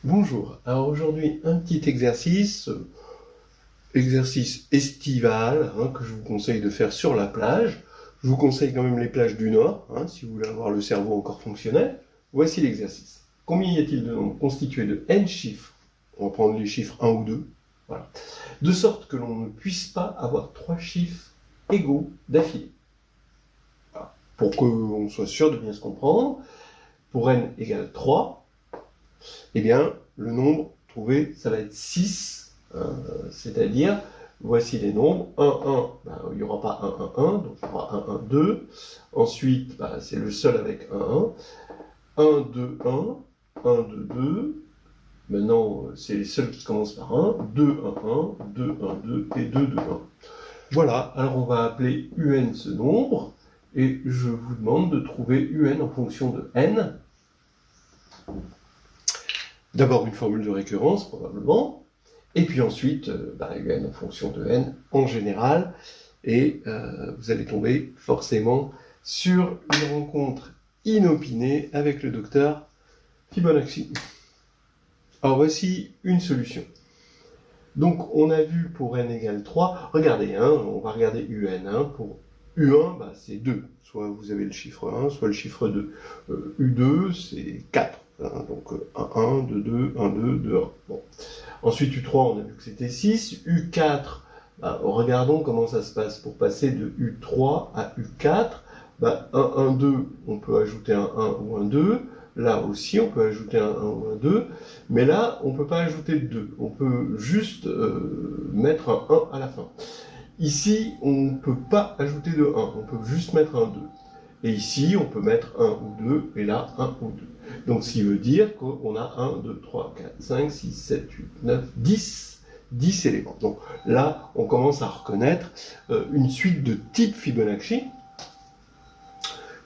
Bonjour, alors aujourd'hui un petit exercice, exercice estival que je vous conseille de faire sur la plage. Je vous conseille quand même les plages du Nord, si vous voulez avoir le cerveau encore fonctionnel. Voici l'exercice. Combien y a-t-il de nombres constitués de n chiffres? On va prendre les chiffres 1 ou 2, voilà. De sorte que l'on ne puisse pas avoir 3 chiffres égaux d'affilée. Voilà. Pour qu'on soit sûr de bien se comprendre, pour n égale 3, eh bien, le nombre trouvé, ça va être 6, c'est-à-dire, voici les nombres, 1, 1, il n'y aura pas 1, 1, 1, donc il y aura 1, 1, 2, ensuite, c'est le seul avec 1, 1, 1, 2, 1, 1, 2, 2, maintenant, c'est les seuls qui commencent par 1, 2, 1, 1, 2, 1, 2, et 2, 2, 1. Voilà, alors on va appeler un ce nombre, et je vous demande de trouver un en fonction de n. D'abord une formule de récurrence, probablement, et puis ensuite un en fonction de n en général, et vous allez tomber forcément sur une rencontre inopinée avec le docteur Fibonacci. Alors voici une solution. Donc on a vu pour n égale 3, regardez, on va regarder un, pour u1 c'est 2, soit vous avez le chiffre 1, soit le chiffre 2. u2 c'est 4. Donc 1, 1, 2, 2, 1, 2, 2, 1. Bon. Ensuite, U3, on a vu que c'était 6. U4, regardons comment ça se passe. Pour passer de U3 à U4, 1, 1, 2, on peut ajouter un 1 ou un 2. Là aussi, on peut ajouter un 1 ou un 2. Mais là, on ne peut pas ajouter de 2. On peut juste mettre un 1 à la fin. Ici, on ne peut pas ajouter de 1. On peut juste mettre un 2. Et ici, on peut mettre 1 ou 2, et là, 1 ou 2. Donc, ce qui veut dire qu'on a 1, 2, 3, 4, 5, 6, 7, 8, 9, 10 éléments. Donc là, on commence à reconnaître une suite de type Fibonacci,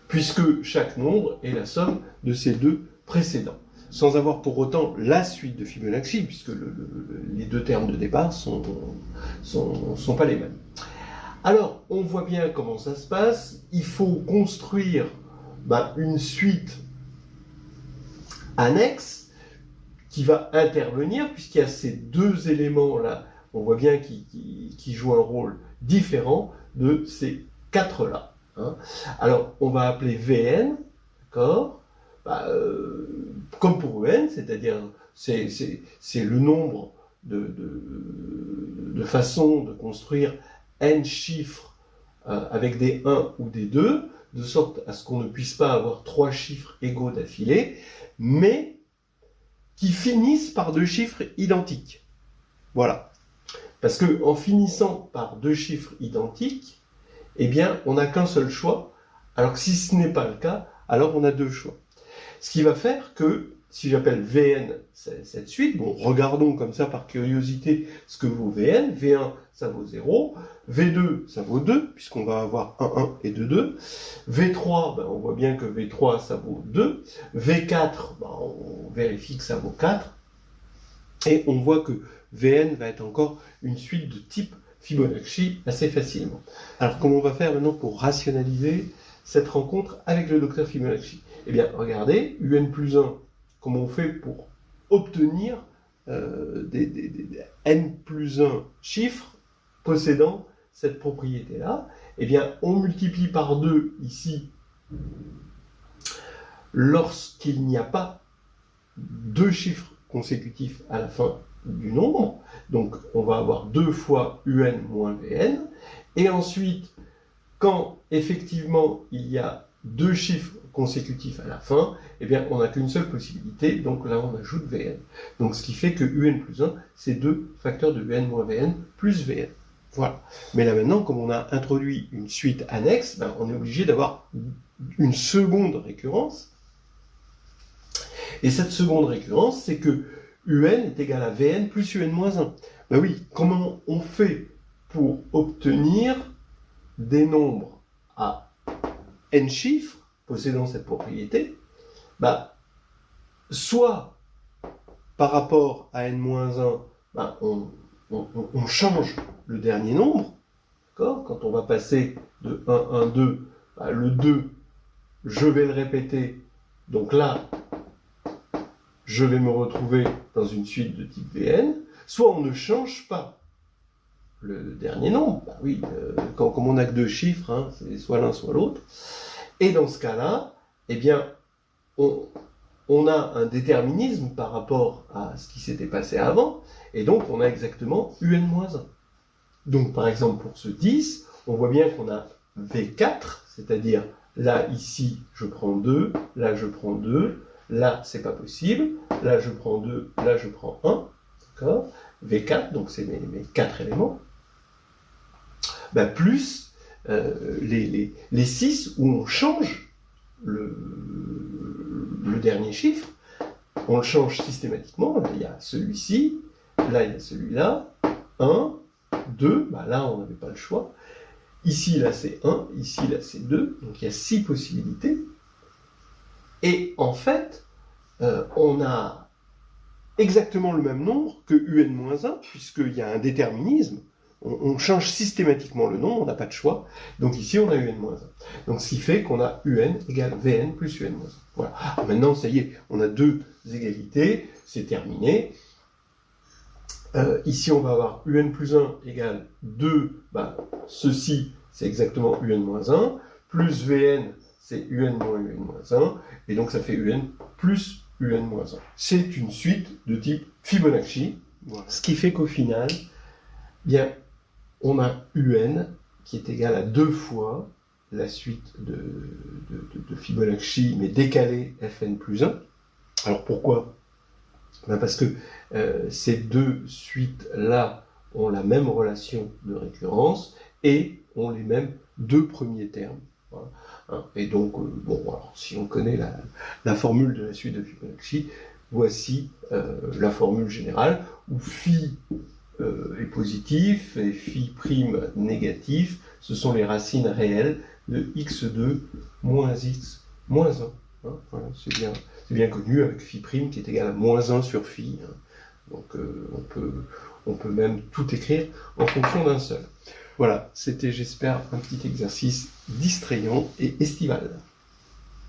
puisque chaque nombre est la somme de ces deux précédents, sans avoir pour autant la suite de Fibonacci, puisque les deux termes de départ sont pas les mêmes. Alors, on voit bien comment ça se passe. Il faut construire une suite annexe qui va intervenir, puisqu'il y a ces deux éléments-là, on voit bien qui jouent un rôle différent de ces quatre-là. Alors, on va appeler Vn, d'accord, comme pour En, c'est-à-dire c'est le nombre de façons de construire n chiffres avec des 1 ou des 2, de sorte à ce qu'on ne puisse pas avoir 3 chiffres égaux d'affilée, mais qui finissent par deux chiffres identiques. Voilà. Parce qu'en finissant par deux chiffres identiques, eh bien, on n'a qu'un seul choix, alors que si ce n'est pas le cas, alors on a deux choix. Ce qui va faire que, si j'appelle Vn cette suite, bon, regardons comme ça par curiosité ce que vaut Vn. V1, ça vaut 0. V2, ça vaut 2, puisqu'on va avoir 1, 1 et 2, 2. V3, on voit bien que V3, ça vaut 2. V4, on vérifie que ça vaut 4. Et on voit que Vn va être encore une suite de type Fibonacci assez facilement. Alors, comment on va faire maintenant pour rationaliser cette rencontre avec le docteur Fibonacci? Eh bien, regardez, un plus 1, comment on fait pour obtenir des n plus 1 chiffres possédant cette propriété-là? Eh bien, on multiplie par 2 ici lorsqu'il n'y a pas deux chiffres consécutifs à la fin du nombre. Donc, on va avoir 2 fois un moins Vn. Et ensuite, quand effectivement il y a deux chiffres consécutifs à la fin, eh bien, on n'a qu'une seule possibilité, donc là, on ajoute Vn. Donc, ce qui fait que un plus 1, c'est 2 facteurs de un moins Vn plus Vn. Voilà. Mais là, maintenant, comme on a introduit une suite annexe, on est obligé d'avoir une seconde récurrence. Et cette seconde récurrence, c'est que un est égal à Vn plus un moins 1. Ben oui, comment on fait pour obtenir des nombres à n chiffres possédant cette propriété? Soit par rapport à n-1, on change le dernier nombre, d'accord? Quand on va passer de 1, 1, 2, le 2, je vais le répéter, donc là, je vais me retrouver dans une suite de type Vn, soit on ne change pas le dernier nombre. Bah oui, comme on n'a que deux chiffres, hein, c'est soit l'un soit l'autre. Et dans ce cas-là, eh bien, on a un déterminisme par rapport à ce qui s'était passé avant, et donc on a exactement un. Donc par exemple pour ce 10, on voit bien qu'on a V4, c'est-à-dire là, ici, je prends 2, là, je prends 2, là, c'est pas possible, là, je prends 2, là, je prends 1, d'accord? V4, donc c'est mes 4 éléments, ben, plus les 6 où on change le dernier chiffre, on le change systématiquement, là, il y a celui-ci, là, il y a celui-là, 1, 2, ben là, on n'avait pas le choix. Ici, là, c'est 1, ici, là, c'est 2, donc il y a 6 possibilités. Et en fait, on a exactement le même nombre que un, puisqu'il y a un déterminisme. On change systématiquement le nombre, on n'a pas de choix. Donc ici, on a un. Donc ce qui fait qu'on a un égale Vn plus un-1. Voilà. Maintenant, ça y est, on a deux égalités, c'est terminé. Ici, on va avoir un plus 1 égale 2, ben, ceci, c'est exactement un-1, plus Vn, c'est un moins un-1, et donc ça fait un plus un-1. C'est une suite de type Fibonacci, voilà. Ce qui fait qu'au final, bien, on a un qui est égal à 2 fois la suite de Fibonacci, mais décalée Fn plus 1. Alors pourquoi ? Ben parce que ces deux suites-là ont la même relation de récurrence et ont les mêmes deux premiers termes. Voilà. Hein, et donc, bon, alors, si on connaît la formule de la suite de Fibonacci, voici la formule générale où phi est positif et phi prime négatif, ce sont les racines réelles de x2 moins x moins 1. Hein, voilà, c'est bien connu avec phi prime qui est égal à moins 1 sur phi. Hein. Donc on peut même tout écrire en fonction d'un seul. Voilà, c'était, j'espère, un petit exercice distrayant et estival.